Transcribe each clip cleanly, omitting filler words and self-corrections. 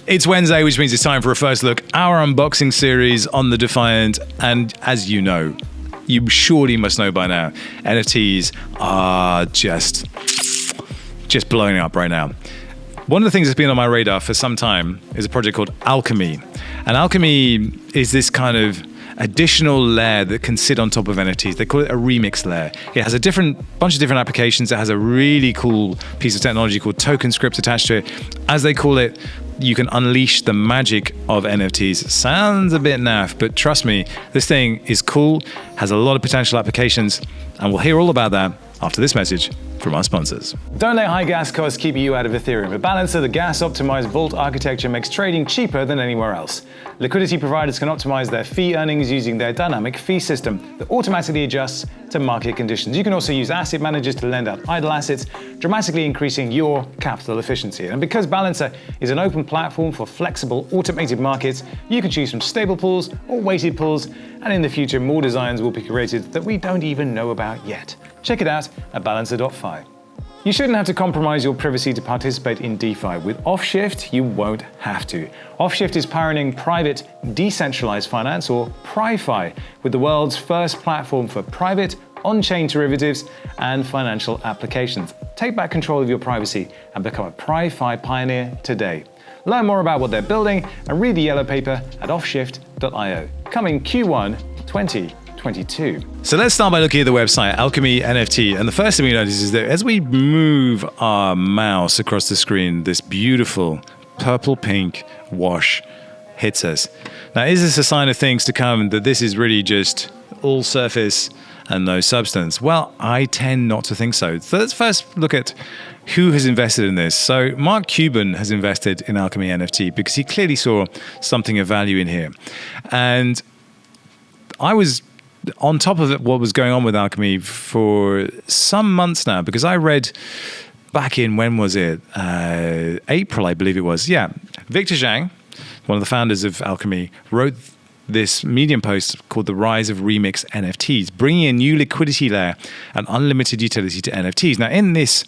It's Wednesday, which means it's time for a first look, our unboxing series on the Defiant. And as you know, you surely must know by now, NFTs are just blowing up right now. One of the things that's been on my radar for some time is a project called Alchemy. And Alchemy is this kind of additional layer that can sit on top of NFTs. They call it a remix layer. It has a bunch of different applications. It has a really cool piece of technology called TokenScript attached to it. As they call it, you can unleash the magic of NFTs. Sounds a bit naff, but trust me, this thing is cool, has a lot of potential applications, and we'll hear all about that after this message from our sponsors. Don't let high gas costs keep you out of Ethereum. A Balancer, the gas-optimized vault architecture, makes trading cheaper than anywhere else. Liquidity providers can optimize their fee earnings using their dynamic fee system that automatically adjusts to market conditions. You can also use asset managers to lend out idle assets, dramatically increasing your capital efficiency. And because Balancer is an open platform for flexible, automated markets, you can choose from stable pools or weighted pools, and in the future, more designs will be created that we don't even know about yet. Check it out at balancer.fi. You shouldn't have to compromise your privacy to participate in DeFi. With Offshift, you won't have to. Offshift is pioneering private, decentralized finance, or PriFi, with the world's first platform for private, on-chain derivatives and financial applications. Take back control of your privacy and become a PriFi pioneer today. Learn more about what they're building and read the yellow paper at offshift.io. Coming Q1 2022. So let's start by looking at the website, Alchemy NFT. And the first thing we notice is that as we move our mouse across the screen, this beautiful purple-pink wash hits us. Now, is this a sign of things to come, that this is really just all surface and no substance? Well, I tend not to think so. So let's first look at who has invested in this. So Mark Cuban has invested in Alchemy NFT because he clearly saw something of value in here. And I was on top of it, what was going on with Alchemy for some months now, because I read back in, when was it? April, I believe it was. Yeah. Victor Zhang, one of the founders of Alchemy, wrote this Medium post called The Rise of Remix NFTs, bringing a new liquidity layer and unlimited utility to NFTs. Now, in this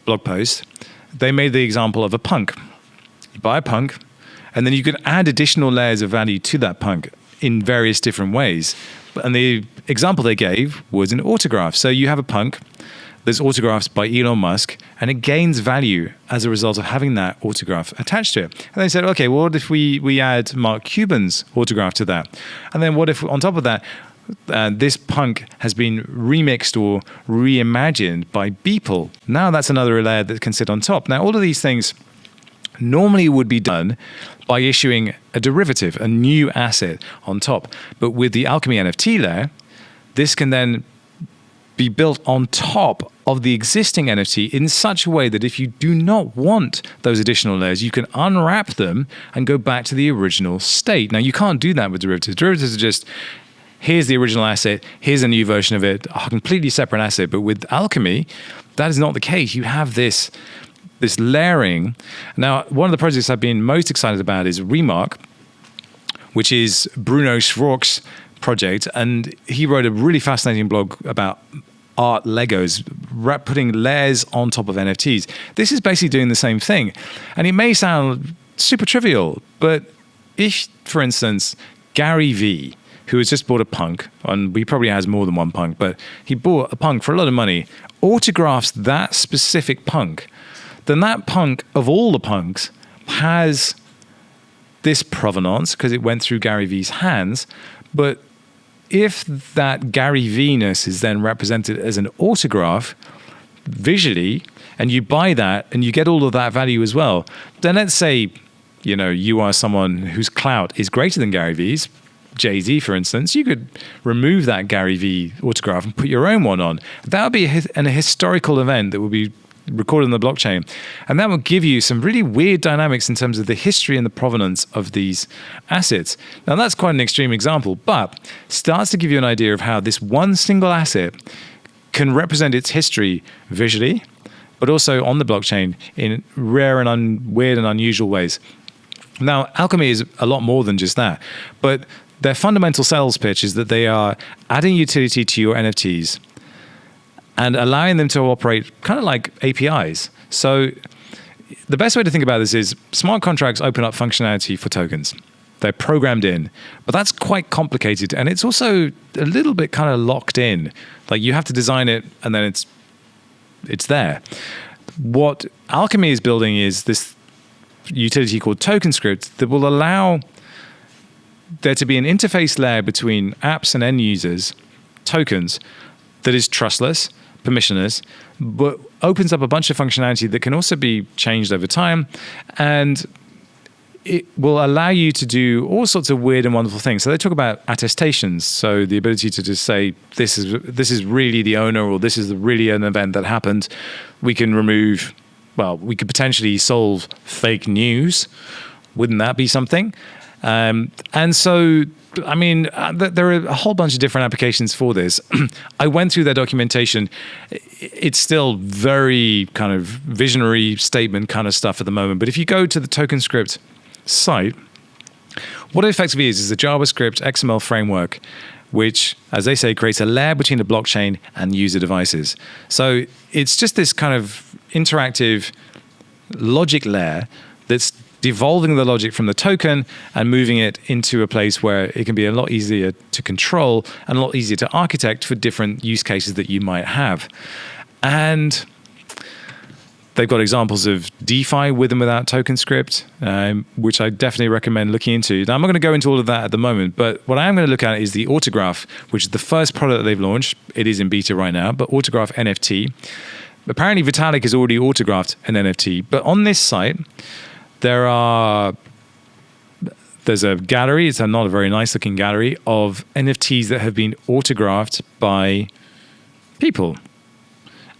blog post, they made the example of a punk. You buy a punk, and then you can add additional layers of value to that punk in various different ways. And the example they gave was an autograph. So you have a punk, there's autographs by Elon Musk, and it gains value as a result of having that autograph attached to it. And they said, okay, well, what if we add Mark Cuban's autograph to that? And then what if on top of that, this punk has been remixed or reimagined by Beeple? Now that's another layer that can sit on top. Now, all of these things normally would be done by issuing a derivative, a new asset on top. But with the Alchemy NFT layer, this can then be built on top of the existing NFT in such a way that if you do not want those additional layers, you can unwrap them and go back to the original state. Now, you can't do that with derivatives. Derivatives are just, here's the original asset, here's a new version of it, a completely separate asset. But with Alchemy, that is not the case. You have this layering. Now, one of the projects I've been most excited about is Remark, which is Bruno Schrock's project. And he wrote a really fascinating blog about art Legos, putting layers on top of NFTs. This is basically doing the same thing. And it may sound super trivial, but if, for instance, Gary Vee, who has just bought a punk, and he probably has more than one punk, but he bought a punk for a lot of money, autographs that specific punk, then that punk, of all the punks, has this provenance because it went through Gary Vee's hands. But if that Gary Vee-ness is then represented as an autograph visually, and you buy that and you get all of that value as well, then let's say, you are someone whose clout is greater than Gary Vee's, Jay-Z, for instance, you could remove that Gary Vee autograph and put your own one on. That would be a historical event that would be recorded on the blockchain. And that will give you some really weird dynamics in terms of the history and the provenance of these assets. Now, that's quite an extreme example, but starts to give you an idea of how this one single asset can represent its history visually, but also on the blockchain in rare and weird and unusual ways. Now, Alchemy is a lot more than just that, but their fundamental sales pitch is that they are adding utility to your NFTs and allowing them to operate kind of like APIs. So the best way to think about this is smart contracts open up functionality for tokens. They're programmed in, but that's quite complicated. And it's also a little bit kind of locked in. Like you have to design it and then it's there. What Alchemy is building is this utility called TokenScript that will allow there to be an interface layer between apps and end users, tokens, that is trustless, permissionless, but opens up a bunch of functionality that can also be changed over time, and it will allow you to do all sorts of weird and wonderful things. So they talk about attestations, so the ability to just say this is really the owner, or this is really an event that happened. We can remove, well, we could potentially solve fake news. Wouldn't that be something? And so, I mean, there are a whole bunch of different applications for this. I went through their documentation. It's still very kind of visionary statement kind of stuff at the moment. But if you go to the TokenScript site, what it effectively is a JavaScript XML framework, which, as they say, creates a layer between the blockchain and user devices. So it's just this kind of interactive logic layer that's devolving the logic from the token and moving it into a place where it can be a lot easier to control and a lot easier to architect for different use cases that you might have. And they've got examples of DeFi with and without TokenScript, which I definitely recommend looking into. Now, I'm not going to go into all of that at the moment, but what I am going to look at is the Autograph, which is the first product that they've launched. It is in beta right now, but Autograph NFT. Apparently, Vitalik has already autographed an NFT, but on this site, there's a gallery, it's not a very nice looking gallery, of NFTs that have been autographed by people.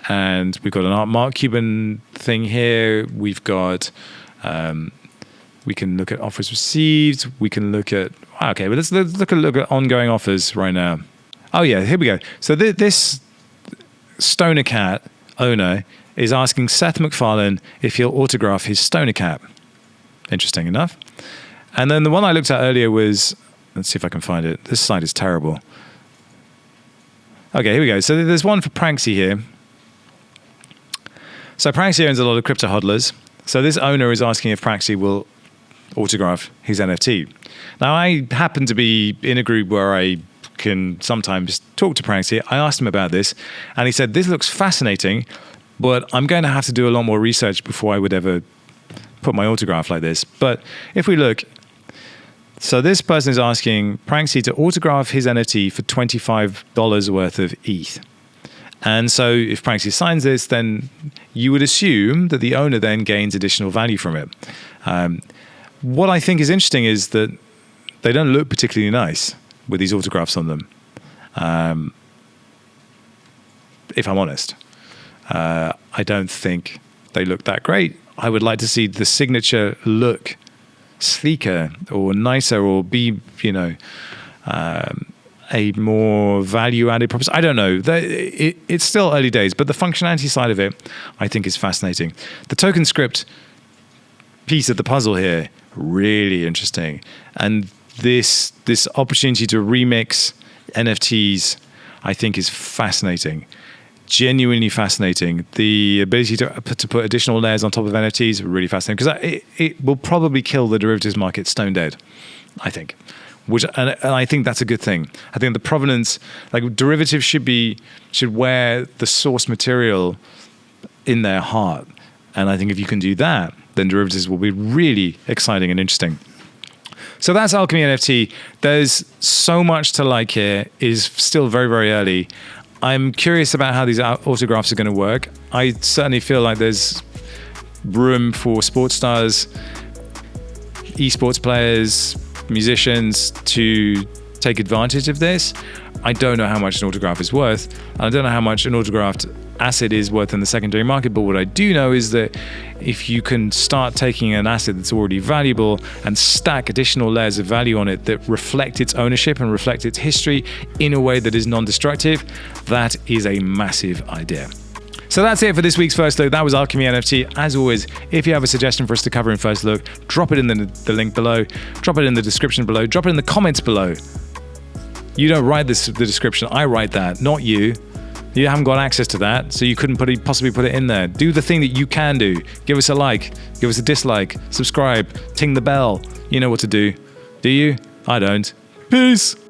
And we've got an Mark Cuban thing here. We've got, we can look at offers received. We can look at, okay, but let's look at ongoing offers right now. Oh yeah, here we go. So this Stoner Cat owner is asking Seth MacFarlane if he'll autograph his Stoner Cat. Interesting enough. And then the one I looked at earlier was, let's see if I can find it. This site is terrible. Okay, here we go. So there's one for Pranksy here. So Pranksy owns a lot of crypto hodlers. So this owner is asking if Pranksy will autograph his NFT. Now, I happen to be in a group where I can sometimes talk to Pranksy. I asked him about this, and he said, this looks fascinating, but I'm going to have to do a lot more research before I would ever put my autograph like this. But if we look, so this person is asking Pranksy to autograph his NFT for $25 worth of ETH. And so if Pranksy signs this, then you would assume that the owner then gains additional value from it. What I think is interesting is that they don't look particularly nice with these autographs on them, if I'm honest. I don't think they look that great. I would like to see the signature look sleeker or nicer, or be, a more value-added proposition. I don't know. It's still early days, but the functionality side of it, I think, is fascinating. The TokenScript piece of the puzzle here, really interesting. And this opportunity to remix NFTs, I think, is fascinating. Genuinely fascinating. The ability to put additional layers on top of NFTs, really fascinating, because it will probably kill the derivatives market stone dead, I think. And I think that's a good thing. I think the provenance, like derivatives, should wear the source material in their heart. And I think if you can do that, then derivatives will be really exciting and interesting. So that's Alchemy NFT. There's so much to like here. It is still very, very early. I'm curious about how these autographs are going to work. I certainly feel like there's room for sports stars, esports players, musicians to take advantage of this. I don't know how much an autograph is worth. I don't know how much an autographed asset is worth in the secondary market, but what I do know is that if you can start taking an asset that's already valuable and stack additional layers of value on it that reflect its ownership and reflect its history in a way that is non-destructive, that is a massive idea. So that's it for this week's First Look. That was Alchemy NFT. As always, if you have a suggestion for us to cover in First Look, drop it in the link below, drop it in the description below, drop it in the comments below. You don't write the description, I write that, not you. You haven't got access to that, so you couldn't possibly put it in there. Do the thing that you can do. Give us a like, give us a dislike, subscribe, ting the bell. You know what to do. Do you? I don't. Peace.